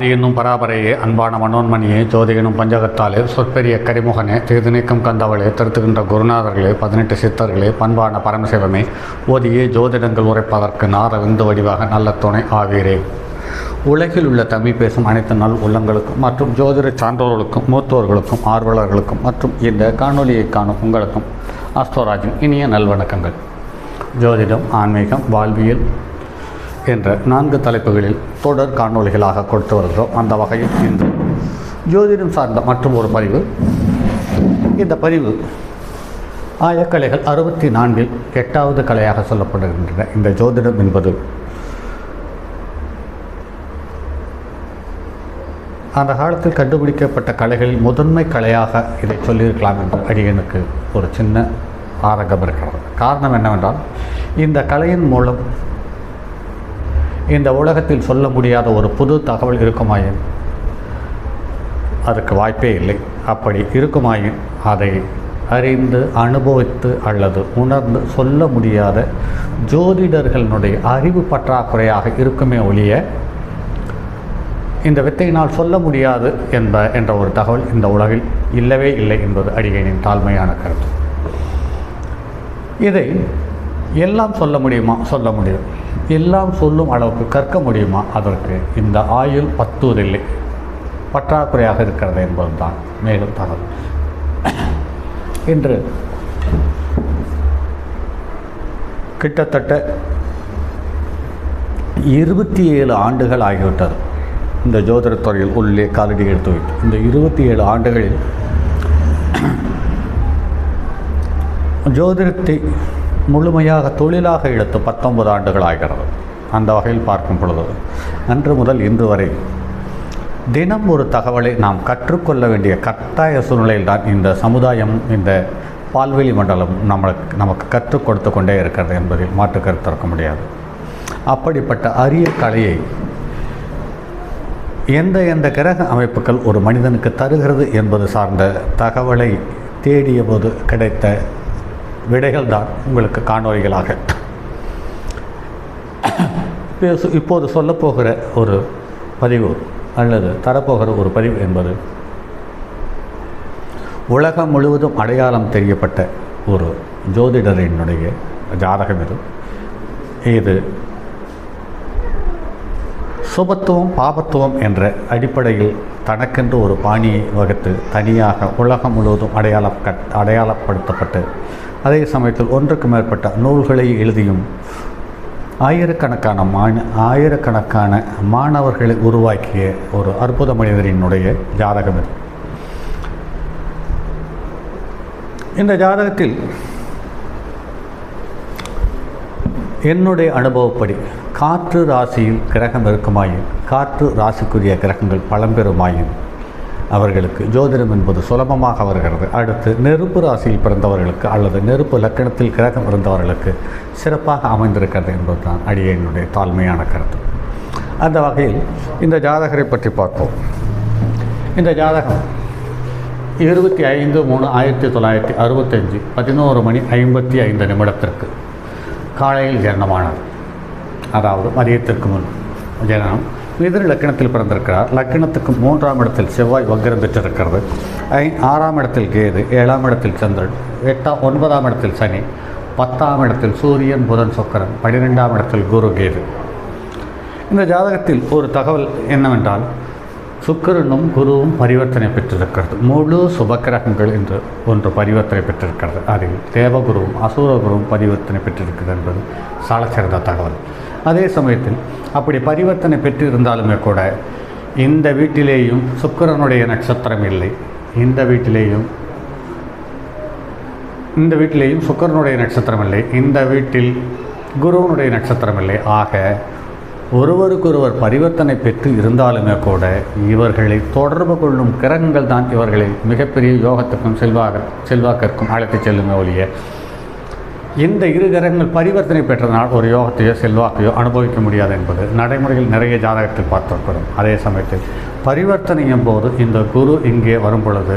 என்னும் பராபரையே அன்பான மனோன்மணியே ஜோதி எனும் பஞ்சகத்தாலே சொற்பெரிய கரிமுகனே தீதுநீக்கம் கந்தவளே திருத்துகின்ற குருநாதர்களே 18 சித்தர்களே பண்பான பரமசிவமே ஓதியே ஜோதிடங்கள் உரைப்பதற்கு நார விந்து வடிவாக நல்ல துணை ஆவீரே. உலகில் உள்ள தமிழ் பேசும் அனைத்து நல் உள்ளங்களுக்கும் மற்றும் ஜோதிட சான்றோர்களுக்கும் மூத்தோர்களுக்கும் ஆர்வலர்களுக்கும் மற்றும் இந்த காணொலியை காணும் உங்களுக்கும் அஸ்தோராஜின் இனிய நல்வணக்கங்கள். ஜோதிடம், ஆன்மீகம், வாழ்வியல் என்ற 4 தலைப்புகளில் தொடர் காணொலிகளாக கொடுத்து வருகிறோம். அந்த வகையில் இன்று ஜோதிடம் சார்ந்த மற்றும் ஒரு பதிவு. இந்த பதிவு ஆயக்கலைகள் 64 8வது கலையாக சொல்லப்படுகின்றன. இந்த ஜோதிடம் என்பது அந்த காலத்தில் கண்டுபிடிக்கப்பட்ட கலைகளில் முதன்மை கலையாக இதை சொல்லியிருக்கலாம் என்று அடியனுக்கு ஒரு சின்ன ஆரங்கம் இருக்கிறது. காரணம் என்னவென்றால், இந்த கலையின் மூலம் இந்த உலகத்தில் சொல்ல முடியாத ஒரு புது தகவல் இருக்குமாயின் அதற்கு வாய்ப்பே இல்லை. அப்படி இருக்குமாயின் அதை அறிந்து அனுபவித்து அல்லது உணர்ந்து சொல்ல முடியாத ஜோதிடர்களுடைய அறிவு பற்றாக்குறையாக இருக்குமே ஒழிய இந்த வித்தையினால் சொல்ல முடியாது என்ற ஒரு தகவல் இந்த உலகில் இல்லவே இல்லை என்பது அடியேனின் தாழ்மையான கருத்து. இதை எல்லாம் சொல்ல முடியுமா? சொல்ல முடியும். எல்லாம் சொல்லும் அளவுக்கு கற்க முடியுமா? அதற்கு இந்த ஆயுள் பத்துவதில்லை, பற்றாக்குறையாக இருக்கிறது என்பதுதான் மேலும் தகவல். இன்று கிட்டத்தட்ட 27 ஆண்டுகள் ஆகிவிட்டது இந்த ஜோதிடத்துறையில் உள்ளே காலடி எடுத்து வைத்து. இந்த 27 ஆண்டுகளில் ஜோதிடத்தை முழுமையாக தொழிலாக எடுத்து 19 ஆண்டுகள் ஆகிறது. அந்த வகையில் பார்க்கும் பொழுது அன்று முதல் இன்று வரை தினம் ஒரு தகவலை நாம் கற்றுக்கொள்ள வேண்டிய கட்டாய சூழ்நிலையில் தான் இந்த சமுதாயம், இந்த பால்வெளி மண்டலம் நமக்கு கற்றுக் கொடுத்து கொண்டே இருக்கிறது என்பதில் மாற்று கருத்து இருக்க முடியாது. அப்படிப்பட்ட அரிய கலையை எந்த கிரக அமைப்புகள் ஒரு மனிதனுக்கு தருகிறது என்பது சார்ந்த தகவலை தேடிய போது கிடைத்த விடைகள் தான் உங்களுக்கு காணொலிகளாக இப்போது சொல்லப்போகிற ஒரு பதிவு அல்லது தரப்போகிற ஒரு பதிவு என்பது உலகம் முழுவதும் அடையாளம் தெரியப்பட்ட ஒரு ஜோதிடரினுடைய ஜாதகம். இது சுபத்துவம் பாபத்துவம் என்ற அடிப்படையில் தனக்கென்று ஒரு பாணியை வகுத்து தனியாக உலகம் முழுவதும் அடையாளப்படுத்தப்பட்டு அதே சமயத்தில் ஒன்றுக்கு மேற்பட்ட நூல்களை எழுதியும் ஆயிரக்கணக்கான மாணவர்களை உருவாக்கிய ஒரு அற்புத மனிதரினுடைய ஜாதகம் இது. இந்த ஜாதகத்தில் என்னுடைய அனுபவப்படி காற்று ராசியில் கிரகம் இருக்குமாயின், காற்று ராசிக்குரிய கிரகங்கள் பழம்பெருமாயின் அவர்களுக்கு ஜோதிடம் என்பது சுலபமாக வருகிறது. அடுத்து நெருப்பு ராசியில் பிறந்தவர்களுக்கு அல்லது நெருப்பு லக்கணத்தில் கிரகம் இருந்தவர்களுக்கு சிறப்பாக அமைந்திருக்கிறது என்பதுதான் அடியேனுடைய தாழ்மையான கருத்து. அந்த வகையில் இந்த ஜாதகரை பற்றி பார்ப்போம். இந்த ஜாதகம் 25/3/1965 11 மணி 55 நிமிடத்திற்கு காலையில் ஜனனமானது. அதாவது மதியத்திற்கு முன் ஜனனம். மிதுன லக்கணத்தில் பிறந்திருக்கிறார். லக்கணத்துக்கு 3ஆம் இடத்தில் செவ்வாய் வக்ரம் பெற்றிருக்கிறது. 6ஆம் இடத்தில் கேது, 7ஆம் இடத்தில் சந்திரன், 9ஆம் இடத்தில் சனி, 10ஆம் இடத்தில் சூரியன், புதன், சுக்கிரன், 12ஆம் இடத்தில் குரு, கேது. இந்த ஜாதகத்தில் ஒரு தகவல் என்னவென்றால், சுக்கிரனும் குருவும் பரிவர்த்தனை பெற்றிருக்கிறது. முழு சுபக்கிரகங்கள் என்று ஒன்று பரிவர்த்தனை பெற்றிருக்கிறது. அதில் தேவகுருவும் அசுரகுருவும் பரிவர்த்தனை பெற்றிருக்கிறது என்பது சாலச்சிறந்த தகவல். அதே சமயத்தில் அப்படி பரிவர்த்தனை பெற்றிருந்தாலுமே கூட இந்த வீட்டிலேயும் சுக்கிரனுடைய நட்சத்திரம் இல்லை, இந்த வீட்டிலேயும் சுக்கிரனுடைய நட்சத்திரம் இல்லை, இந்த வீட்டில் குருவனுடைய நட்சத்திரம் இல்லை. ஆக ஒருவருக்கொருவர் பரிவர்த்தனை பெற்று இருந்தாலுமே கூட இவர்களை தொடர்பு கொள்ளும் கிரகங்கள் தான் இவர்களை மிகப்பெரிய யோகத்துக்கும் செல்வாக்கிற்கும் அழைத்து செல்லுமே ஒழிய இந்த இரு கிரகங்கள் பரிவர்த்தனை பெற்றதனால் ஒரு யோகத்தையோ செல்வாக்கையோ அனுபவிக்க முடியாது என்பது நடைமுறையில் நிறைய ஜாதகத்தில் பார்த்திருக்கிறோம். அதே சமயத்தில் பரிவர்த்தனையும் போது இந்த குரு இங்கே வரும் பொழுது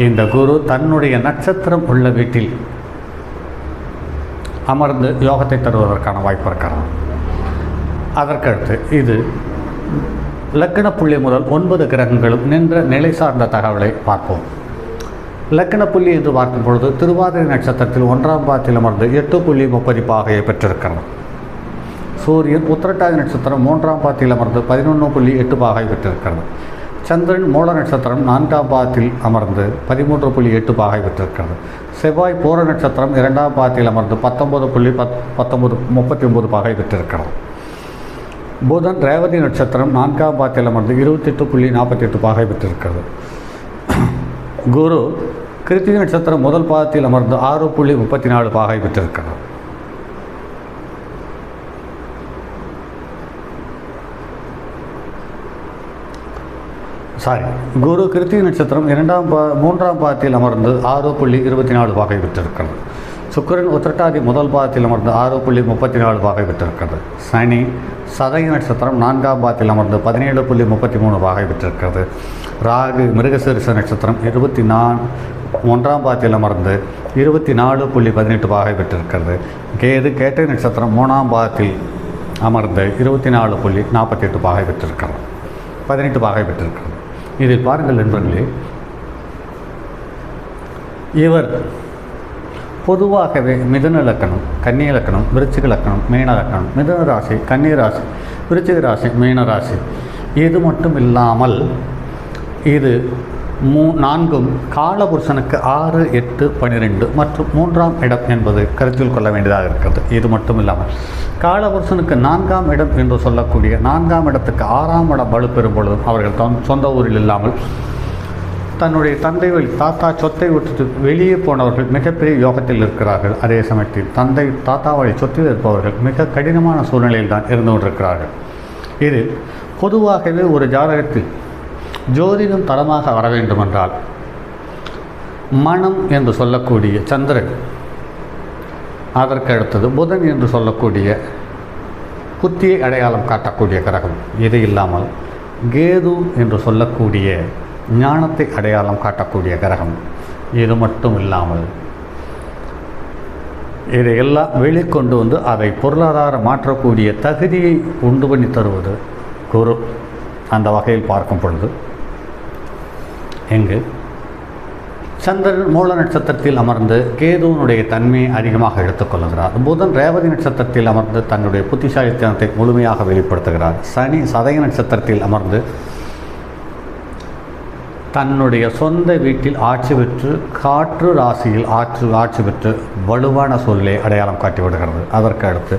இந்த குரு தன்னுடைய நட்சத்திரம் உள்ள வீட்டில் அமர்ந்து யோகத்தை தருவதற்கான வாய்ப்பு இருக்கிறது. அதற்கடுத்து இது லக்கண புள்ளி முதல் 9 கிரகங்களும் நின்ற நிலை சார்ந்த தகவலை பார்ப்போம். லக்கண புள்ளி என்று பார்க்கும் பொழுது திருவாதிரை நட்சத்திரத்தில் 1ஆம் பாதத்தில் அமர்ந்து 8.30 பாகையை பெற்றிருக்கிறது. சூரியன் உத்திரட்டாதி நட்சத்திரம் 3ஆம் பாதத்தில் அமர்ந்து 11.8 பாகை பெற்றிருக்கிறது. சந்திரன் மூல நட்சத்திரம் 4ஆம் பாதத்தில் அமர்ந்து 13.8 பாகை பெற்றிருக்கிறது. செவ்வாய் பூர நட்சத்திரம் 2ஆம் பாதத்தில் அமர்ந்து 19.39 பாகை பெற்றிருக்கிறது. புதன் ரேவதி நட்சத்திரம் 4ஆம் பாதத்தில் அமர்ந்து 28.48 பாகை பெற்றிருக்கிறது. குரு கிருத்திகை நட்சத்திரம் முதல் பாதத்தில் அமர்ந்து 6.34 பாகை பெற்றிருக்கிறது. குரு கிருத்திகை நட்சத்திரம் 3ஆம் பாதத்தில் அமர்ந்து 6.24 பாகை பெற்றிருக்கிறது. சுக்கிரன் உத்திரட்டாதி முதல் பாதத்தில் அமர்ந்து 6.34 பாகை பெற்றிருக்கிறது. சனி சதய நட்சத்திரம் 4ஆம் பாதத்தில் அமர்ந்து 17.33 பாகை பெற்றிருக்கிறது. ராகு மிருகசீரிஷ நட்சத்திரம் 1ஆம் பாதத்தில் அமர்ந்து 24.18 பாகை பெற்றிருக்கிறது. கேது கேட்டை நட்சத்திரம் 3ஆம் பாதத்தில் அமர்ந்து 24.48 பாகை பெற்றிருக்கிறது. 18 பாகை பெற்றிருக்கிறது. இதில் பாருங்கள் நண்பர்களே, இவர் பொதுவாகவே மிதுன லக்கணம், கன்னி லக்கணம், விருச்சிக லக்கணம், மீன லக்கணம், மிதுன ராசி, கன்னி ராசி, விருச்சிக ராசி, மீன ராசி, இது மட்டும் இல்லாமல் இது 4ம் காலபுருஷனுக்கு 6, 8, 12 மற்றும் 3ஆம் இடம் என்பது கருத்தில் கொள்ள வேண்டியதாக இருக்கிறது. இது மட்டும் இல்லாமல் காலபுருஷனுக்கு 4ஆம் இடம் என்று சொல்லக்கூடிய 4ஆம் இடத்துக்கு 6ஆம் இடம் வலுப்பெறும் பொழுதும் அவர்கள் சொந்த ஊரில் இல்லாமல் தன்னுடைய தந்தை வழி தாத்தா சொத்தை விட்டு வெளியே போனவர்கள் மிகப்பெரிய யோகத்தில் இருக்கிறார்கள். அதே சமயத்தில் தாத்தா வழி சொத்தில் இருப்பவர்கள் மிக கடினமான சூழ்நிலையில் தான் இருந்து கொண்டிருக்கிறார்கள். இது பொதுவாகவே ஒரு ஜாதகத்தில் ஜோதிடம் தரமாக வர வேண்டுமென்றால் மனம் என்று சொல்லக்கூடிய சந்திரன், அதற்கு அடுத்தது புதன் என்று சொல்லக்கூடிய புத்தியை அடையாளம் காட்டக்கூடிய கிரகம், இது இல்லாமல் கேது என்று சொல்லக்கூடிய ஞானத்தை அடையாளம் காட்டக்கூடிய கிரகம், இது மட்டும் இல்லாமல் இதையெல்லாம் வெளிக்கொண்டு வந்து அதை பொருளாதார மாற்றக்கூடிய தகுதியை உண்டு பண்ணி தருவது குரு. அந்த வகையில் பார்க்கும் பொழுது இங்கு சந்திரன் மூல நட்சத்திரத்தில் அமர்ந்து கேதுவனுடைய தன்மையை அதிகமாக எடுத்துக்கொள்கிறார். புதன் ரேவதி நட்சத்திரத்தில் அமர்ந்து தன்னுடைய புத்திசாலித்தனத்தை முழுமையாக வெளிப்படுத்துகிறார். சனி சதய நட்சத்திரத்தில் அமர்ந்து தன்னுடைய சொந்த வீட்டில் ஆட்சி பெற்று காற்று ராசியில் ஆட்சி பெற்று வலுவான சூழலை அடையாளம் காட்டிவிடுகிறது. அதற்கு அடுத்து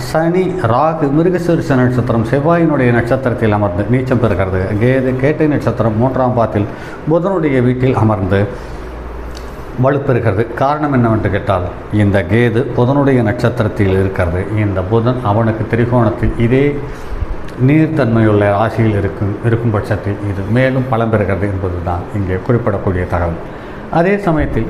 சனி ராகு மிருகசீரிஷ நட்சத்திரம் செவ்வாயினுடைய நட்சத்திரத்தில் அமர்ந்து நீச்சம் பெறுகிறது. கேது கேட்டை நட்சத்திரம் 3ஆம் பாதத்தில் புதனுடைய வீட்டில் அமர்ந்து வலுப்பெறுகிறது. காரணம் என்னவென்று கேட்டால் இந்த கேது புதனுடைய நட்சத்திரத்தில் இருக்கிறது. இந்த புதன் அவனுக்கு திரிகோணத்தில் இதே நீர்த்தன்மையுள்ள ராசியில் இருக்கும் பட்சத்தில் இது மேலும் பலம் பெறுகிறது என்பதுதான் இங்கே குறிப்பிடக்கூடிய தகவல். அதே சமயத்தில்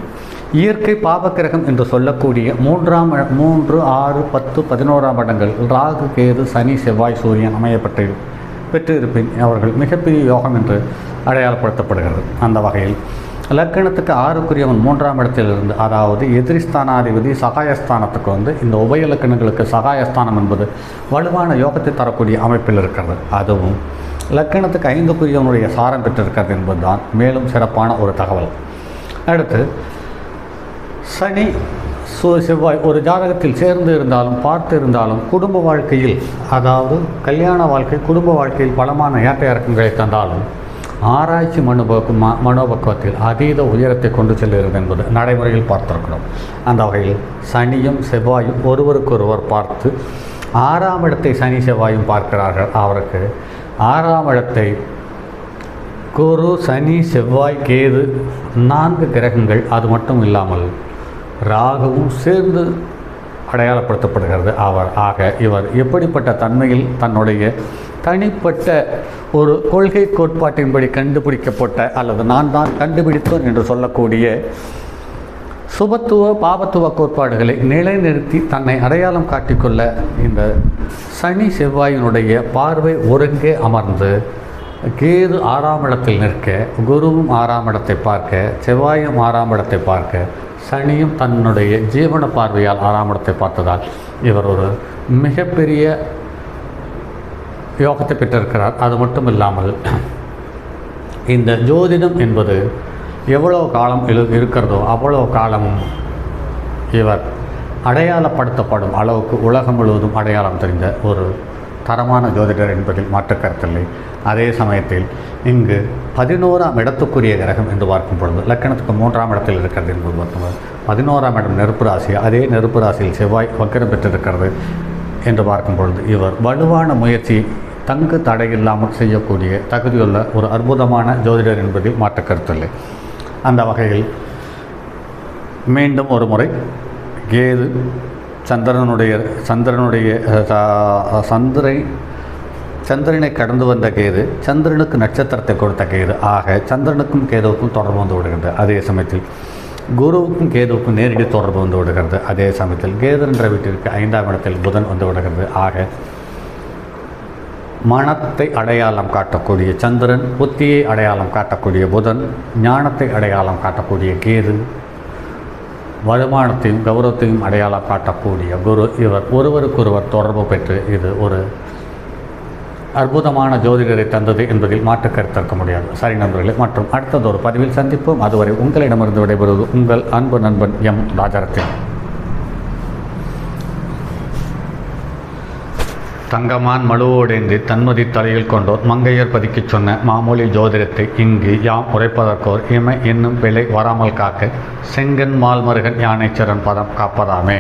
இயற்கை பாபக்கிரகம் என்று சொல்லக்கூடிய 3, 6, 10, 11ஆம் இடங்கள் ராகு கேது சனி செவ்வாய் சூரியன் பெற்றிருப்பின் அவர்கள் மிகப்பெரிய யோகம் என்று அடையாளப்படுத்தப்படுகிறது. அந்த வகையில் லக்கணத்துக்கு 6க்குரியவன் 3ஆம் இடத்திலிருந்து, அதாவது எதிரிஸ்தானாதிபதி சகாயஸ்தானத்துக்கு வந்து இந்த உபய இலக்கணங்களுக்கு சகாயஸ்தானம் என்பது வலுவான யோகத்தை தரக்கூடிய அமைப்பில் இருக்கிறது. அதுவும் லக்கணத்துக்கு 5க்குரியவனுடைய சாரம் பெற்றிருக்கிறது என்பதுதான் மேலும் சிறப்பான ஒரு தகவல். அடுத்து சனி செவ்வாய் ஒரு ஜாதகத்தில் சேர்ந்து இருந்தாலும் பார்த்து இருந்தாலும் குடும்ப வாழ்க்கையில், அதாவது கல்யாண வாழ்க்கை குடும்ப வாழ்க்கையில் பலமான ஏற்ற இறக்கங்களை தந்தாலும் ஆராய்ச்சி மனோபக்குவத்தில் அதீத உயரத்தை கொண்டு செல்கிறது என்பது நடைமுறையில் பார்த்திருக்கிறோம். அந்த வகையில் சனியும் செவ்வாயும் ஒருவருக்கொருவர் பார்த்து 6ஆம் இடத்தை சனி செவ்வாயும் பார்க்கிறார்கள். அவருக்கு 6ஆம் இடத்தை குரு சனி செவ்வாய் கேது 4 கிரகங்கள், அது மட்டும் இல்லாமல் ராகுவும் சேர்ந்து அடையாளப்படுத்தப்படுகிறது. இவர் எப்படிப்பட்ட தன்மையில் தன்னுடைய தனிப்பட்ட ஒரு கொள்கை கோட்பாட்டின்படி கண்டுபிடிக்கப்பட்ட அல்லது நான் தான் கண்டுபிடித்தோன் என்று சொல்லக்கூடிய சுபத்துவ பாபத்துவ கோட்பாடுகளை நிலைநிறுத்தி தன்னை அடையாளம் காட்டிக்கொள்ள இந்த சனி செவ்வாயினுடைய பார்வை ஒருங்கே அமர்ந்து கேது 6ஆம் இடத்தில் நிற்க, குருவும் 6ஆம் இடத்தை பார்க்க, செவ்வாயும் 6ஆம் இடத்தை பார்க்க, சனியும் தன்னுடைய ஜீவன பார்வையால் 6ஆம் இடத்தை பார்த்ததால் இவர் ஒரு மிகப்பெரிய யோகத்தை பெற்றிருக்கிறார். அது மட்டும் இல்லாமல் இந்த ஜோதிடம் என்பது எவ்வளோ காலம் இருக்கிறதோ அவ்வளோ காலமும் இவர் அடையாளப்படுத்தப்படும் அளவுக்கு உலகம் முழுவதும் அடையாளம் தெரிந்த ஒரு தரமான ஜோதிடர் என்பதில் மாற்று கருத்தில்லை. அதே சமயத்தில் இங்கு 11ஆம் இடத்துக்குரிய கிரகம் என்று பார்க்கும் பொழுது லக்கணத்துக்கு 3ஆம் இடத்தில் இருக்கிறது என்பது பார்க்கும்போது 11ஆம் இடம் நெருப்பு ராசி, அதே நெருப்பு ராசியில் செவ்வாய் வக்கிரம் பெற்றிருக்கிறது என்று பார்க்கும் பொழுது இவர் வலுவான முயற்சி தங்கு தடையில்லாமல் செய்யக்கூடிய தகுதியுள்ள ஒரு அற்புதமான ஜோதிடர் என்பதில் மாற்று கருத்தில்லை. அந்த வகையில் மீண்டும் ஒரு முறை கேது சந்திரனை கடந்து வந்த கேது சந்திரனுக்கு நட்சத்திரத்தை கொடுத்த கேது. ஆக சந்திரனுக்கும் கேதுவுக்கும் தொடர்பு வந்து விடுகிறது. அதே சமயத்தில் குருவுக்கும் கேதுவுக்கும் நேரடி தொடர்பு வந்து விடுகிறது. அதே சமயத்தில் கேது என்ற வீட்டிற்கு 5ஆம் இடத்தில் புதன் வந்து விடுகிறது. ஆக மனத்தை அடையாளம் காட்டக்கூடிய சந்திரன், புத்தியை அடையாளம் காட்டக்கூடிய புதன், ஞானத்தை அடையாளம் காட்டக்கூடிய கேது, வருமானத்தையும் கௌரவத்தையும் அடையாளம் காட்டக்கூடிய குரு, இவர் ஒருவருக்கொருவர் தொடர்பு பெற்று இது ஒரு அற்புதமான ஜோதிடரை தந்தது என்பதில் மாற்று கருத்திருக்க முடியாது. சரி நண்பர்களே, மற்றும் அடுத்தது ஒரு பதிவில் சந்திப்போம். அதுவரை உங்களிடமிருந்து விடைபெறுவது உங்கள் அன்பு நண்பன் எம் ராஜரத்தின். தங்கமான் மழுவோடேந்தி தன்மதி தலையில் கொண்டோர் மங்கையர் பதிக்கச் சொன்ன மாமூலி ஜோதிடத்தை இங்கு யாம் உரைப்பதற்கோர் இமை என்னும் பிழை வராமல் காக்க செங்கன் மால்மருகன் யானைச்சரன் பதம் காப்பதாமே.